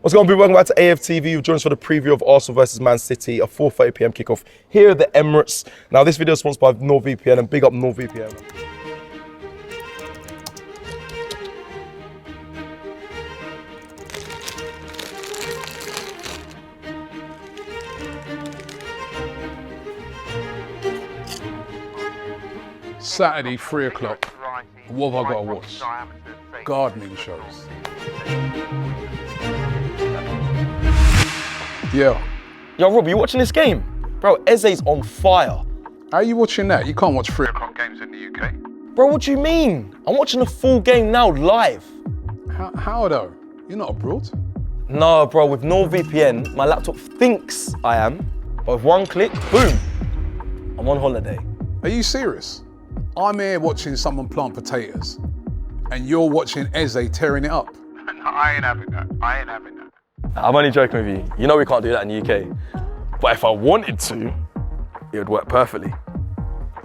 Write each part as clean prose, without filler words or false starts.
What's going on, people? Welcome back to AFTV. You've joined us for the preview of Arsenal versus Man City, a 4:30 p.m. kickoff here at the Emirates. Now, this video is sponsored by NordVPN, and big up NordVPN. Saturday, 3 o'clock. What have I got to watch? Gardening shows. Yeah. Yo, Rob, you watching this game? Bro, Eze's on fire. How are you watching that? You can't watch 3 o'clock games in the UK. Bro, what do you mean? I'm watching the full game now, live. How though? You're not abroad? No, bro, with NordVPN, my laptop thinks I am, but with one click, boom, I'm on holiday. Are you serious? I'm here watching someone plant potatoes, and you're watching Eze tearing it up. No, I ain't having that. I'm only joking with you. You know we can't do that in the UK. But if I wanted to, it would work perfectly.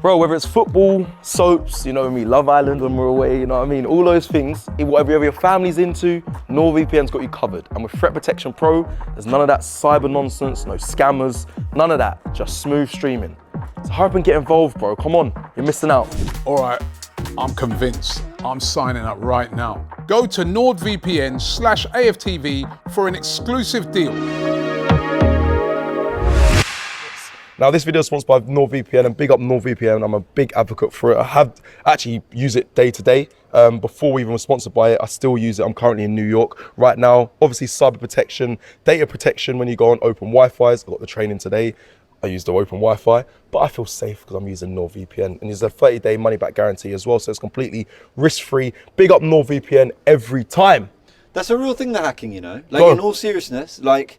Bro, whether it's football, soaps, you know me, Love Island when we're away, you know what I mean? All those things, whatever your family's into, NordVPN's got you covered. And with Threat Protection Pro, there's none of that cyber nonsense, no scammers, none of that, just smooth streaming. So hurry up and get involved, bro. Come on, you're missing out. All right, I'm convinced. I'm signing up right now. Go to NordVPN/AFTV for an exclusive deal. Now, this video is sponsored by NordVPN, and big up NordVPN. I'm a big advocate for it. I have actually used it day to day. Before we even were sponsored by it, I still use it. I'm currently in New York right now. Obviously, cyber protection, data protection when you go on open Wi-Fi's. I got the training today. I use the open Wi-Fi, but I feel safe because I'm using NordVPN, and there's a 30-day money-back guarantee as well, so it's completely risk-free. Big up NordVPN every time. That's a real thing, the hacking, you know. Like, in all seriousness, like,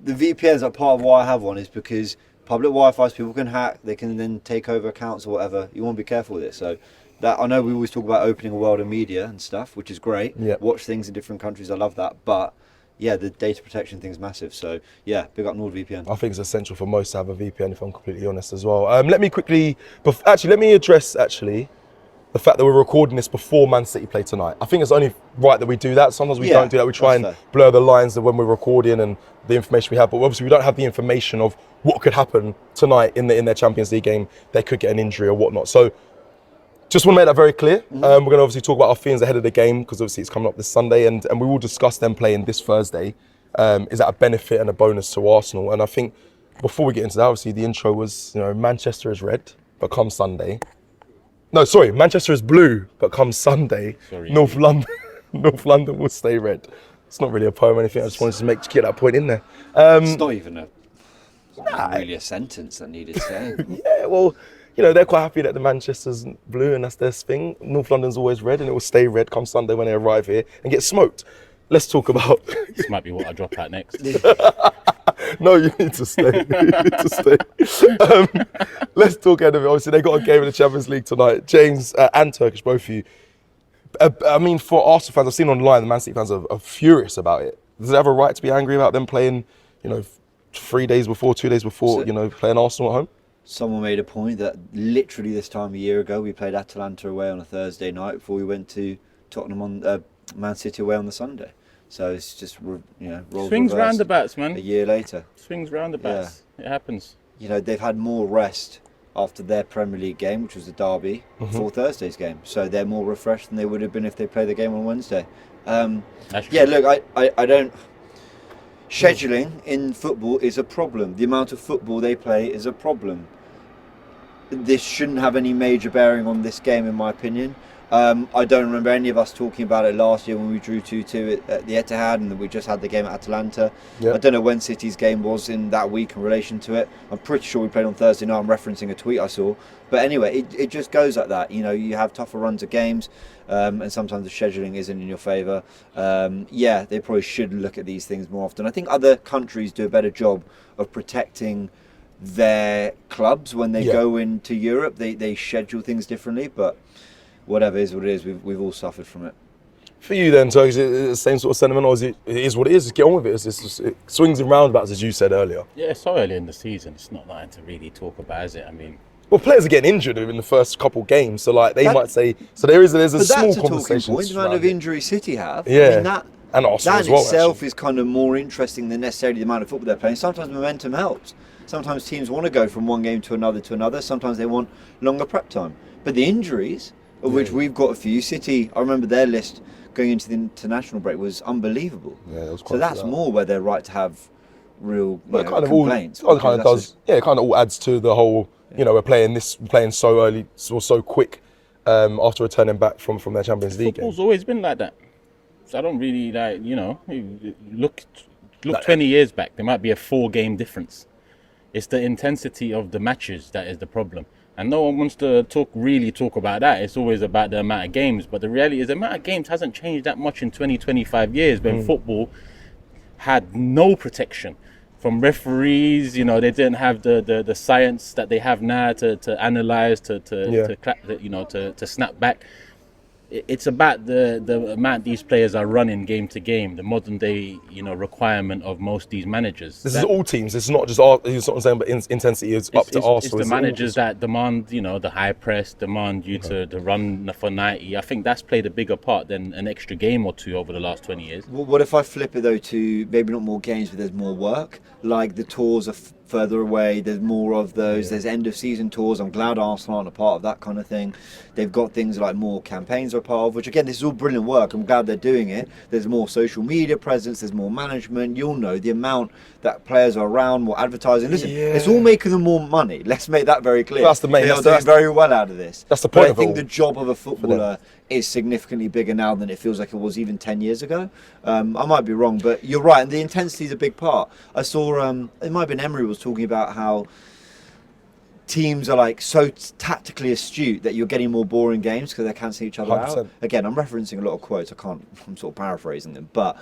the VPNs are part of why I have one, is because public Wi-Fi's people can hack, they can then take over accounts or whatever. You want to be careful with it. So that, I know we always talk about opening a world of media and stuff, which is great. Yeah. Watch things in different countries, I love that, but yeah, the data protection thing's massive. So yeah, big up NordVPN. I think it's essential for most to have a VPN, if I'm completely honest as well. Let me address the fact that we're recording this before Man City play tonight. I think it's only right that we do that. Sometimes we don't do that. We try and fair. blur the lines of when we're recording and the information we have, but obviously we don't have the information of what could happen tonight in their Champions League game. They could get an injury or whatnot. So just want to make that very clear. We're going to obviously talk about our feelings ahead of the game, because obviously it's coming up this Sunday, and we will discuss them playing this Thursday. Is that a benefit and a bonus to Arsenal? And I think before we get into that, obviously the intro was, you know, Manchester is red, but come Sunday. No, sorry, Manchester is blue, but come Sunday, North London will stay red. It's not really a poem or anything. I just wanted to get that point in there. It's not even really a sentence that needed saying. Yeah, well, you know, they're quite happy that the Manchester's blue and that's their thing. North London's always red, and it will stay red come Sunday when they arrive here and get smoked. Let's talk about... This might be what I drop out next. No, you need to stay. Let's talk ahead of it. Obviously, they got a game in the Champions League tonight. James and Turkish, both of you. I mean, for Arsenal fans, I've seen online the Man City fans are furious about it. Does it have a right to be angry about them playing, you know, 2 days before, you know, playing Arsenal at home? Someone made a point that literally this time a year ago we played Atalanta away on a Thursday night before we went to Tottenham on Man City away on the Sunday. So it's just, you know, roles Swings reversed roundabouts, man. a year later. Swings roundabouts. Yeah. It happens. You know, they've had more rest after their Premier League game, which was the derby, before Thursday's game. So they're more refreshed than they would have been if they played the game on Wednesday. Yeah, look, I don't... Scheduling in football is a problem. The amount of football they play is a problem. This shouldn't have any major bearing on this game, in my opinion. I don't remember any of us talking about it last year when we drew 2-2 at the Etihad, and we just had the game at Atalanta. Yep. I don't know when City's game was in that week in relation to it. I'm pretty sure we played on Thursday night. I'm referencing a tweet I saw. But anyway, it just goes like that. You know, you have tougher runs of games, and sometimes the scheduling isn't in your favour. Yeah, they probably should look at these things more often. I think other countries do a better job of protecting their clubs when they go into Europe. They schedule things differently, but whatever is what it is. We've all suffered from it. For you then, so is it the same sort of sentiment, or is it is what it is? Just get on with it. It swings and roundabouts, as you said earlier. Yeah, it's so early in the season. It's not nothing to really talk about, is it? I mean, well, players are getting injured in the first couple games, so like they might say. So there's a small conversation. Point, the amount of injury City have. Yeah. I mean, and Arsenal That as in well. itself actually. is kind of more interesting than necessarily the amount of football they're playing. Sometimes momentum helps. Sometimes teams want to go from one game to another. Sometimes they want longer prep time. But the injuries, of which we've got a few, City, I remember their list going into the international break was unbelievable. Yeah, it was so quite that's bad. more where they're right to have real But it kind of complaints. all, it kind of does. Yeah, it kind of all adds to the whole. You know, we're playing so early, so quick after returning back from their Champions League game. Football's always been like that. So I don't really look 20 years back. There might be a 4-game difference. It's the intensity of the matches that is the problem. And no one wants to talk about that. It's always about the amount of games. But the reality is the amount of games hasn't changed that much in 20, 25 years when football had no protection from referees. They didn't have the science that they have now to analyze, to snap back. It's about the amount these players are running game to game, the modern day, requirement of most of these managers. This is all teams. It's not just our. It's not saying, but intensity is up to Arsenal. It's the managers that demand, the high press, demand you to run for 90. I think that's played a bigger part than an extra game or two over the last 20 years. Well, what if I flip it though to maybe not more games, but there's more work? Like the tours are further away. There's more of those. There's end of season tours. I'm glad Arsenal aren't a part of that kind of thing. They've got things like more campaigns are a part of, which again, this is all brilliant work. I'm glad they're doing it. There's more social media presence. There's more management. You'll know the amount that players are around, more advertising. Listen, it's all making them more money. Let's make that very clear. That's the main. They are doing very well out of this. That's the point. But I think the job of a footballer is significantly bigger now than it feels like it was even 10 years ago. I might be wrong, but you're right, and the intensity is a big part. I saw, it might have been Emery was talking about how teams are like so tactically astute that you're getting more boring games because they're cancelling each other 100%. out. Again, I'm referencing a lot of quotes. I'm sort of paraphrasing them, but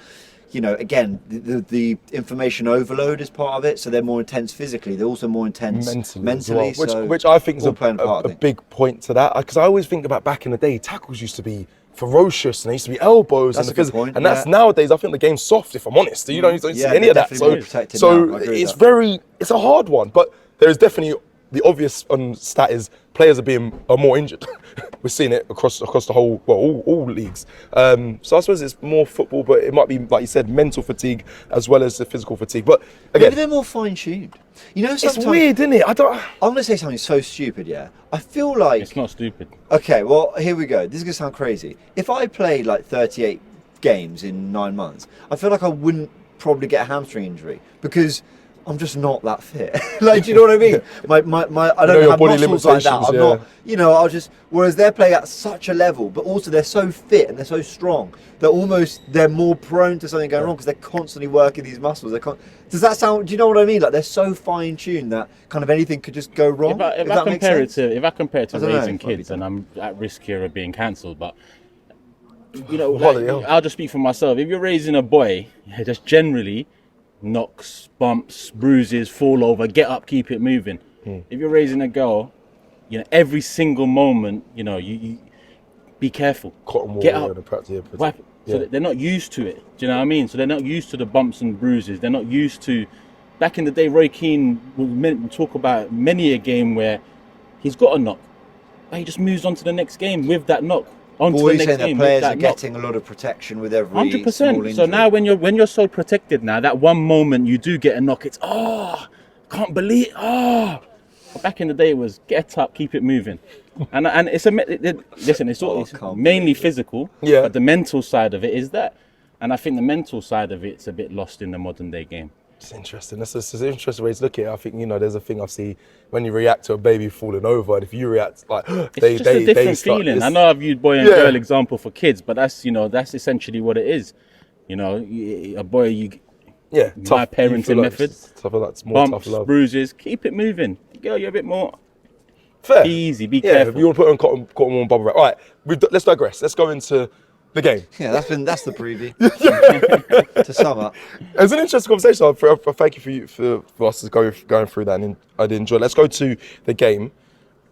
again, the information overload is part of it. So they're more intense physically. They're also more intense mentally. as well. So which I think is playing part of a it. big point to that, because I always think about back in the day, tackles used to be ferocious and they used to be elbows. That's and a good point, and that's nowadays. I think the game's soft. If I'm honest, you don't see any of that. definitely more protected So now. I agree with it's that. it's a hard one, but there is definitely the obvious stat is players are more injured. We're seeing it across the whole, all leagues. So I suppose it's more football, but it might be, like you said, mental fatigue as well as the physical fatigue. But again, maybe they're more fine-tuned. Sometimes it's weird, isn't it? I'm going to say something so stupid, yeah. I feel like... It's not stupid. Okay, well, here we go. This is going to sound crazy. If I played like 38 games in 9 months, I feel like I wouldn't probably get a hamstring injury because I'm just not that fit. Like, do you know what I mean? I don't have body muscles like that. I'm limitations, not, I'll just, whereas they're playing at such a level, but also they're so fit and they're so strong that they're more prone to something going wrong because they're constantly working these muscles. Does that sound, do you know what I mean? Like they're so fine tuned that kind of anything could just go wrong. If I compare it to raising kids, and I'm at risk here of being cancelled, but I'll just speak for myself. If you're raising a boy, just generally knocks, bumps, bruises, fall over, get up, keep it moving. If you're raising a girl, every single moment, you be careful. Cotton wool, get up, wipe it. So that they're not used to it. Do you know what I mean? So they're not used to the bumps and bruises. They're not used to. Back in the day, Roy Keane would talk about many a game where he's got a knock, but he just moves on to the next game with that knock. Boys saying that players are getting a lot of protection with every 100%. Small injury. So now when you're so protected now, that one moment you do get a knock, it's can't believe But back in the day, it was get up, keep it moving, and it's it's mainly physical, but the mental side of it is that, and I think the mental side of it's a bit lost in the modern day game. It's interesting. That's an interesting way to look at it. I think there's a thing I see when you react to a baby falling over, and if you react like it's just a different feeling. I know I've used boy and girl example for kids, but that's essentially what it is. A boy my parenting methods, bumps, bruises, keep it moving. Girl, you're a bit more fair. Easy, be careful. You want to put on cotton wool and bubble wrap. All right, let's digress. Let's go into the game. Yeah, that's the preview. To sum up, it was an interesting conversation. I thank you for us going through that, and I did enjoy it. Let's go to the game.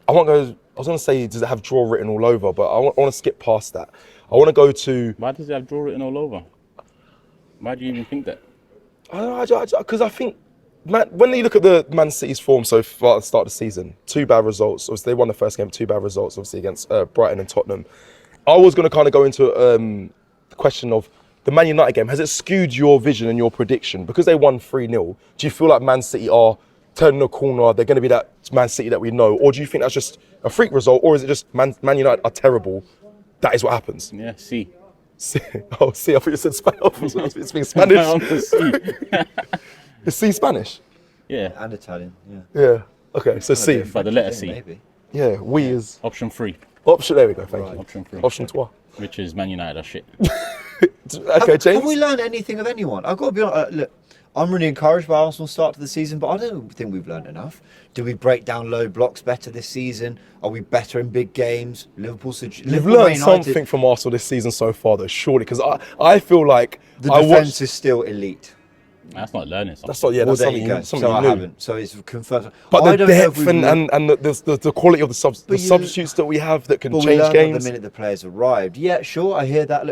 I was going to say, does it have draw written all over? But I want to skip past that. I want to go to. Why does it have draw written all over? Why do you even think that? Because I think. When you look at the Man City's form so far at the start of the season, 2 bad results. Obviously, they won the first game, 2 bad results, obviously, against Brighton and Tottenham. I was going to kind of go into the question of the Man United game, has it skewed your vision and your prediction? Because they won 3-0, do you feel like Man City are turning the corner, they're going to be that Man City that we know? Or do you think that's just a freak result? Or is it just Man United are terrible? That is what happens. Yeah, see. Oh, see, I thought you said Spanish. It's being Spanish. Is C Spanish? Yeah. And Italian, yeah. Yeah. Okay, so C. But the letter C. Maybe. Yeah, we is... Option 3. Option, there we go, thank you. Option 3. Option 3. Which is Man United are shit. Okay, James? Have we learned anything of anyone? I've got to be honest. Look, I'm really encouraged by Arsenal's start to the season, but I don't think we've learned enough. Do we break down low blocks better this season? Are we better in big games? You've learned something from Arsenal this season so far, though, surely, because I feel like the defence is still elite. That's not learning something. That's not, yeah, Well, that's there something you go. you, something So you I knew. haven't. So it's confirmed. But I the don't know if depth we've and learned- the quality of the substitutes that we have that can But we change learned games. the minute the players arrived. Yeah, sure, I hear that.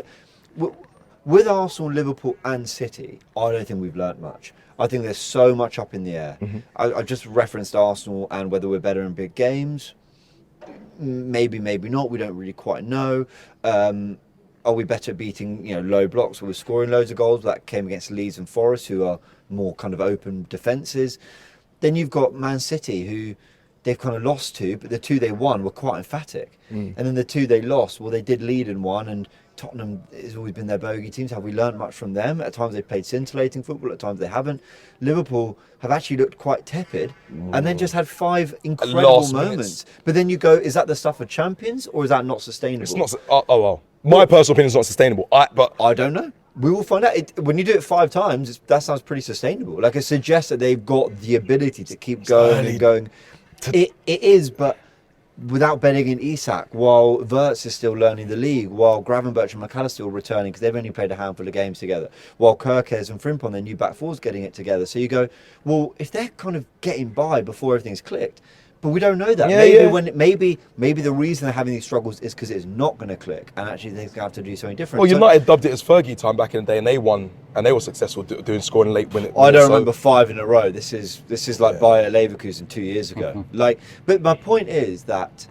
Look, with Arsenal, Liverpool, and City, I don't think we've learnt much. I think there's so much up in the air. I just referenced Arsenal and whether we're better in big games. Maybe, maybe not. We don't really quite know. Are we better beating low blocks? We're scoring loads of goals. That came against Leeds and Forest, who are more kind of open defences. Then you've got Man City, who they've kind of lost to, but the 2 they won were quite emphatic. And then the 2 they lost, well, they did lead in one, and Tottenham has always been their bogey teams. Have we learnt much from them? At times they've played scintillating football, at times they haven't. Liverpool have actually looked quite tepid and then just had 5 incredible moments. But then you go, is that the stuff of champions or is that not sustainable? It's not. Oh well. My personal opinion is not sustainable. But I don't know. We will find out. When you do it 5 times, that sounds pretty sustainable. Like, it suggests that they've got the ability to keep going and going. It is, but without betting in Isak, while Wirtz is still learning the league, while Gravenberch and McAllister are still returning because they've only played a handful of games together, while Kirkes and Frimpong, their new back four's getting it together. So you go, well, if they're kind of getting by before everything's clicked, but we don't know that. Maybe the reason they're having these struggles is because it's not going to click, and actually they're going to have to do something different. Well, United dubbed it as Fergie time back in the day, and they won, and they were successful doing scoring late when it. I don't remember 5 in a row. This is like Bayer Leverkusen 2 years ago. But my point is that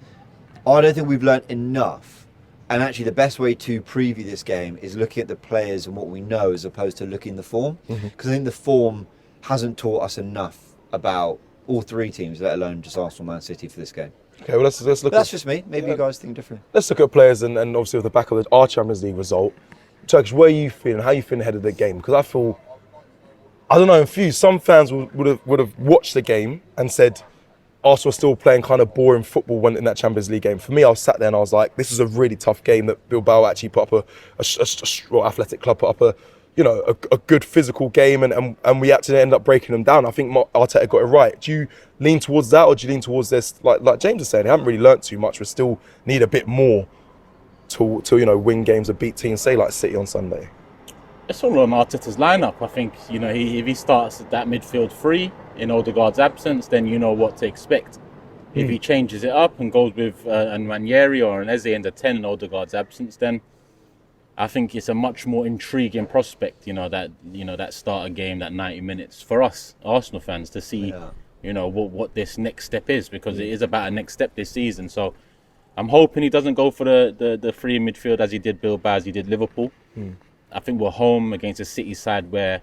I don't think we've learnt enough. And actually, the best way to preview this game is looking at the players and what we know, as opposed to looking at the form. Because I think the form hasn't taught us enough about all 3 teams, let alone just Arsenal, Man City, for this game. Okay, well let's look. That's just me. Maybe you guys think differently. Let's look at players and obviously with the back of our Champions League result. Turkish, where are you feeling? How are you feeling ahead of the game? Because I feel, I don't know, in few, some fans would have watched the game and said Arsenal are still playing kind of boring football when in that Champions League game. For me, I was sat there and I was like, this is a really tough game that Bilbao actually put up a Athletic Club put up a good physical game, and we actually ended up breaking them down. I think Arteta got it right. Do you lean towards that, or do you lean towards this? Like James is saying, they haven't really learnt too much. We still need a bit more to win games and beat teams, say like City on Sunday. It's all on Arteta's lineup. I think if he starts that midfield 3 in Odegaard's absence, then you know what to expect. If he changes it up and goes with an Ranieri or an Eze in the 10 in Odegaard's absence, then I think it's a much more intriguing prospect, that starter game, that 90 minutes for us Arsenal fans to see, what this next step is, because it is about a next step this season. So I'm hoping he doesn't go for the 3 in midfield as he did Bilbao, as he did Liverpool. I think we're home against a City side where,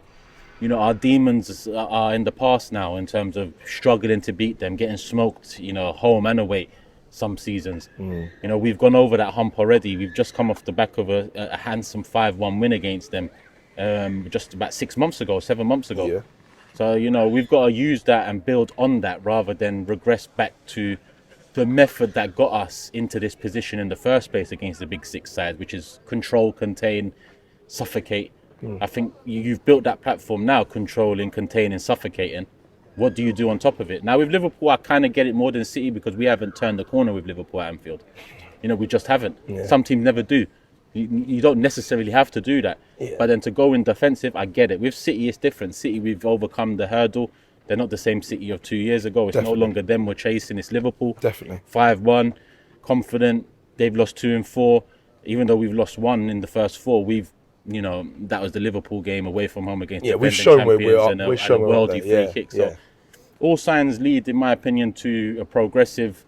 our demons are in the past now in terms of struggling to beat them, getting smoked, home and away. Some seasons, we've gone over that hump already. We've just come off the back of a handsome 5-1 win against them, just about 7 months ago. Yeah. So we've got to use that and build on that rather than regress back to the method that got us into this position in the first place against the big 6 side, which is control, contain, suffocate. I think you've built that platform now, controlling, containing, suffocating. What do you do on top of it? Now with Liverpool, I kind of get it more than City because we haven't turned the corner with Liverpool at Anfield. We just haven't. Yeah. Some teams never do. You don't necessarily have to do that. Yeah. But then to go in defensive, I get it. With City, it's different. City, we've overcome the hurdle. They're not the same City of 2 years ago. It's no longer them we're chasing. It's Liverpool. Definitely. 5-1, confident. They've lost 2 and 4. Even though we've lost 1 in the first 4, that was the Liverpool game away from home against the defending champions and a worldly free kick. So all signs lead, in my opinion, to a progressive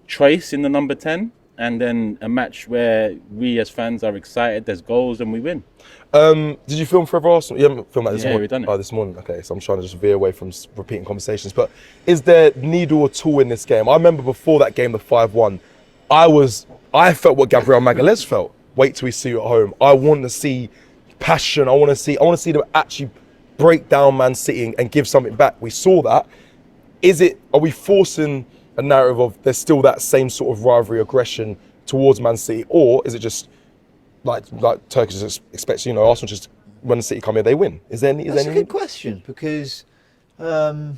choice in the number 10. and then a match where we as fans are excited, there's goals and we win. Did you film Forever Arsenal? You haven't filmed that this morning? Yeah, we've done it. Oh, this morning. Okay, so I'm trying to just veer away from repeating conversations. But is there needle or tool in this game? I remember before that game, the 5-1, I felt what Gabriel Magalhaes felt. Wait till we see you at home. I want to see passion. I want to see them actually break down Man City and give something back. We saw that. Are we forcing a narrative of there's still that same sort of rivalry aggression towards Man City, or is it just like Turkish expects, Arsenal just when the City come here they win? Is there any? That's a good question because I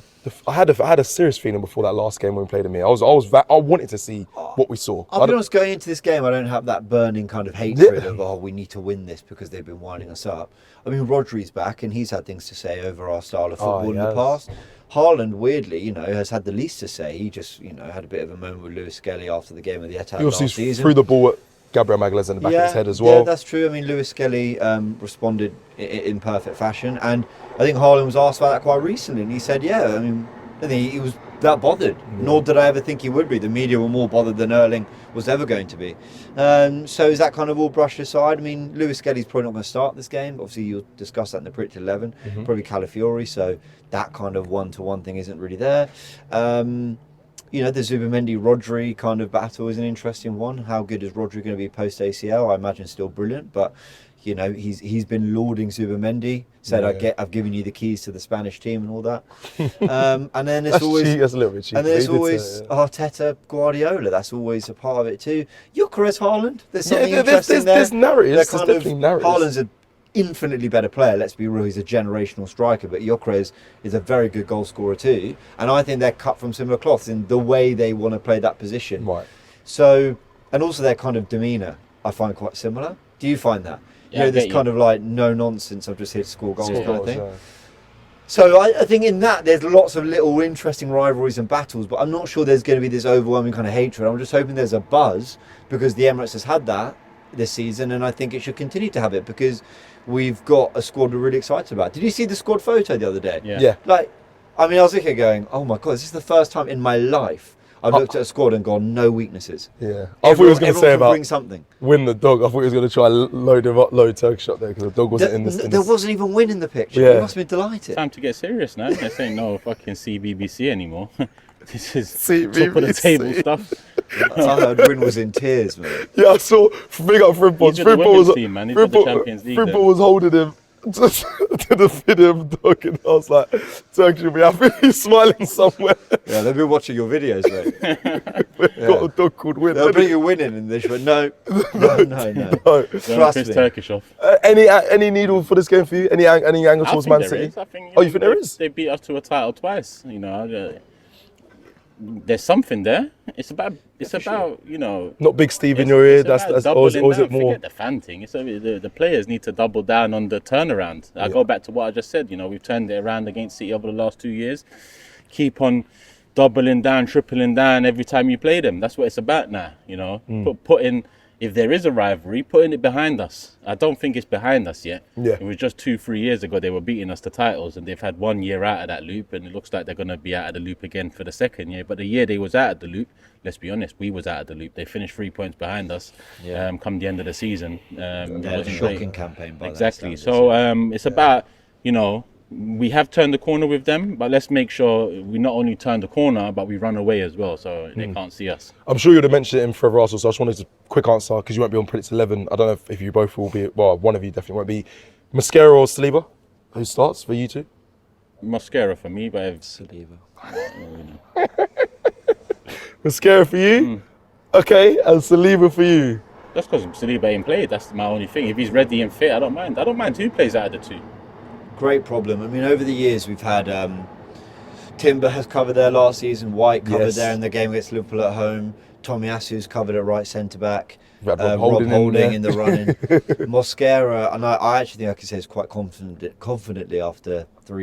had a serious feeling before that last game when we played them here. I wanted to see what we saw. I'll be honest, going into this game, I don't have that burning kind of hatred of we need to win this because they've been winding us up. I mean, Rodri's back and he's had things to say over our style of football in the past. Haaland, weirdly, has had the least to say. He just, had a bit of a moment with Lewis Skelly after the game of the Etihad last season. Threw the ball at Gabriel Magalhaes in the back of his head as well. Yeah, that's true. I mean, Lewis Skelly responded in perfect fashion, and I think Haaland was asked about that quite recently, and he said, I mean, I think he was that bothered. Nor did I ever think he would be. The media were more bothered than Erling was ever going to be. So is that kind of all brushed aside? I mean, Lewis Skelly's probably not going to start this game. Obviously, you'll discuss that in the predicted 11. Probably Calafiori, so that kind of one-to-one thing isn't really there. The Zubamendi-Rodri kind of battle is an interesting one. How good is Rodri going to be post-ACL? I imagine still brilliant, but he's been lauding Zubamendi, said I've given you the keys to the Spanish team and all that. And then it's always that's a little bit cheeky. And then it's always Arteta, Guardiola. That's always a part of it too. Gyökeres, Haaland. There's something interesting there. There's narratives. There's definitely narratives. Haaland's an infinitely better player. Let's be real. He's a generational striker, but Gyökeres is a very good goal scorer too. And I think they're cut from similar cloths in the way they want to play that position. Right. So, and also their kind of demeanour, I find quite similar. Do you find that? This kind of like no nonsense. I'm just here to score goals kind of thing. So I think in that there's lots of little interesting rivalries and battles, but I'm not sure there's going to be this overwhelming kind of hatred. I'm just hoping there's a buzz because the Emirates has had that this season, and I think it should continue to have it because we've got a squad we're really excited about. Did you see the squad photo the other day? Yeah. I was looking going, oh my God, this is the first time in my life I've looked at a squad and gone, no weaknesses. Yeah. I thought he was going to say about bring something. Win the dog. I thought he was going to try load Turkish up there because the dog wasn't in this. There wasn't even win in the picture. Yeah. He must have been delighted. Time to get serious now. This ain't no fucking CBBC anymore. This is CBBC. top of the table stuff. I heard Win was in tears, man. Yeah, I saw. Big up Frimpong. Frimpong was holding him to the video of the dog, and I was like, Turkish will be happy. He's smiling somewhere. Yeah, they've been watching your videos, mate. Got a dog called Win. They'll bring you winning, and they went, no. Trust me. Turkish off. Any needle for this game for you? Any angle towards Man City? I think, you think there is? They beat us to a title twice. There's something there. It's about Not Big Steve in your ear. That's or is it more? Forget the fan thing. The players need to double down on the turnaround. I go back to what I just said. We've turned it around against City over the last 2 years. Keep on doubling down, tripling down every time you play them. That's what it's about now. Putting. If there is a rivalry, putting it behind us. I don't think it's behind us yet. Yeah. It was just 2-3 years ago they were beating us to titles, and they've had 1 year out of that loop, and it looks like they're going to be out of the loop again for the second year. But the year they was out of the loop, let's be honest, we was out of the loop. They finished 3 points behind us come the end of the season. A shocking campaign by exactly. So it's about, we have turned the corner with them, but let's make sure we not only turn the corner, but we run away as well, so they can't see us. I'm sure you'd have mentioned it in Forever Arsenal, so I just wanted a quick answer, because you won't be on Predicted 11. I don't know if you both will be, well, one of you definitely won't be. Mascara or Saliba? Who starts for you two? Mascara for me, but Saliba. Mascara for you? Okay, and Saliba for you? That's because Saliba ain't played, that's my only thing. If he's ready and fit, I don't mind. I don't mind who plays out of the two. Great problem. I mean, over the years we've had Timber has covered there last season, White covered there in the game against Liverpool at home, Tomiyasu's covered at right centre back, Rob Holding in the running, Mosquera, and I actually think I can say it's quite confidently after 4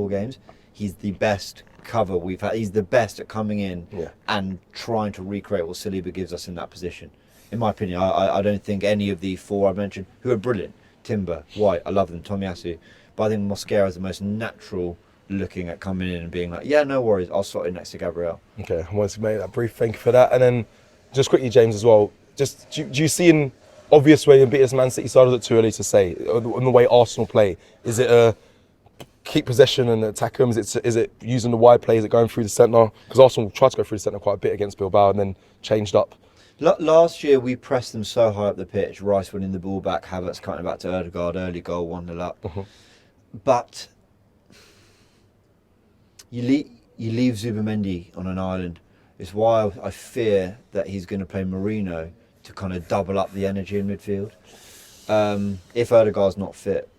games, he's the best cover we've had. He's the best at coming in and trying to recreate what Saliba gives us in that position. In my opinion, I don't think any of the four I mentioned, who are brilliant, Timber, White, I love them, Tomiyasu, but I think Mosquera is the most natural looking at coming in and being like, yeah, no worries, I'll slot in next to Gabriel. Okay, I wanted to make that brief, thank you for that. And then just quickly, James, as well, do you see an obvious way in beating this Man City side, or is it too early to say? On the way Arsenal play, is it a keep possession and attack them? Is it using the wide play? Is it going through the centre? Because Arsenal tried to go through the centre quite a bit against Bilbao and then changed up. Last year we pressed them so high up the pitch. Rice winning the ball back, Havertz cutting back to Ødegaard, early goal, 1-0 up. But you leave Zubimendi on an island. It's why I fear that he's going to play Merino to kind of double up the energy in midfield. If Ødegaard's not fit.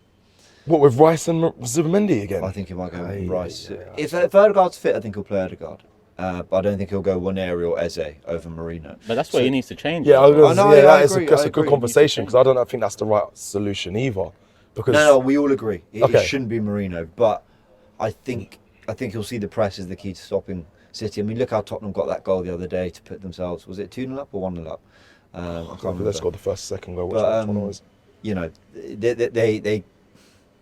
What, with Rice and Zubimendi again? I think he might go with Rice. Yeah. If Ødegaard's fit, I think he'll play Ødegaard. But I don't think he'll go Waneri or Eze over Marino. But that's what he needs to change. Yeah, that's a good agree. conversation, because I don't think that's the right solution either. Because No, we all agree. It shouldn't be Marino. But I think he'll see the press as the key to stopping City. I mean, look how Tottenham got that goal the other day to put themselves, was it 2-0 up or 1-0 up? I can't remember. They scored the first, second goal. But, you know, they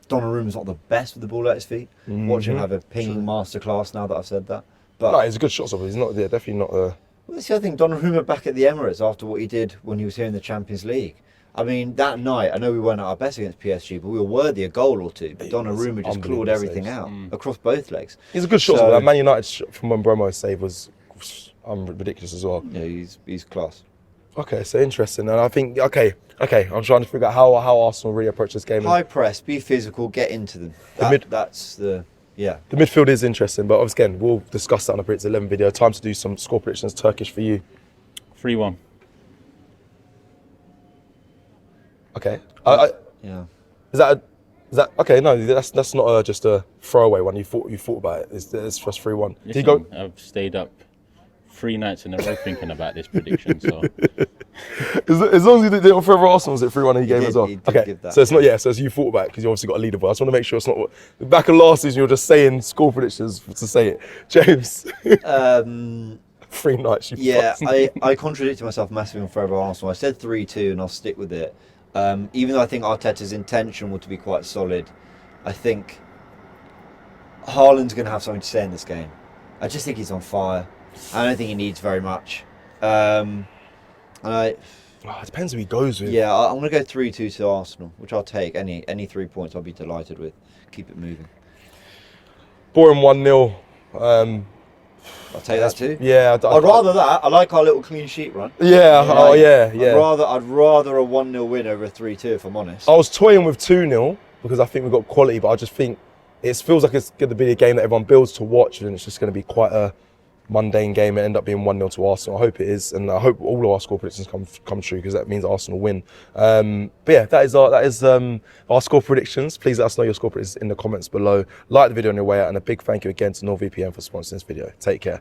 Donnarumma's not the best with the ball at his feet. Watch him have a pinging masterclass now that I've said that. But no, he's a good shot stopper. He's not, definitely not. Well, that's the other thing. Donnarumma back at the Emirates after what he did when he was here in the Champions League. I mean, that night, I know we weren't at our best against PSG, but we were worthy a goal or two. But Donnarumma just clawed everything out across both legs. He's a good shot stopper. That Man United shot from when Bromo's save was ridiculous as well. Yeah, he's class. Okay, so interesting. And I think, okay, I'm trying to figure out how Arsenal really approach this game. High press, be physical, get into them. That's the... Yeah. The midfield is interesting, but obviously, again, we'll discuss that on the Brits 11 video. Time to do some score predictions. Turkish for you. 3-1. Okay. Yeah. Is that okay? No, that's not just a throwaway one. You thought about it. It's just 3-1. Did you go? I've stayed up 3 nights in a row thinking about this prediction. So as long as you did it for Arsenal, was it 3-1 in the game as well? Okay, so it's not. Yeah, so you thought about it because you obviously got a leaderboard. I just want to make sure it's not back of last season. You're just saying score predictions to say it, James. 3 nights. I contradicted myself massively on Forever Arsenal. I said 3-2, and I'll stick with it. Even though I think Arteta's intention was to be quite solid, I think Haaland's going to have something to say in this game. I just think he's on fire. I don't think he needs very much. It depends who he goes with. Yeah, I'm going to go 3-2 to Arsenal, which I'll take. Any 3 points I'll be delighted with. Keep it moving. Boring 1-0. I'll take that too. Yeah, I'd rather that. I like our little clean sheet run. Yeah, yeah. I'd rather a 1-0 win over a 3-2, if I'm honest. I was toying with 2-0 because I think we've got quality, but I just think it feels like it's going to be a game that everyone builds to watch, and it's just going to be quite a mundane game and end up being 1-0 to Arsenal. I hope it is, and I hope all of our score predictions come true, because that means Arsenal win. But yeah, that is our score predictions. Please let us know your score predictions in the comments below. Like the video on your way out, and a big thank you again to NordVPN for sponsoring this video. Take care.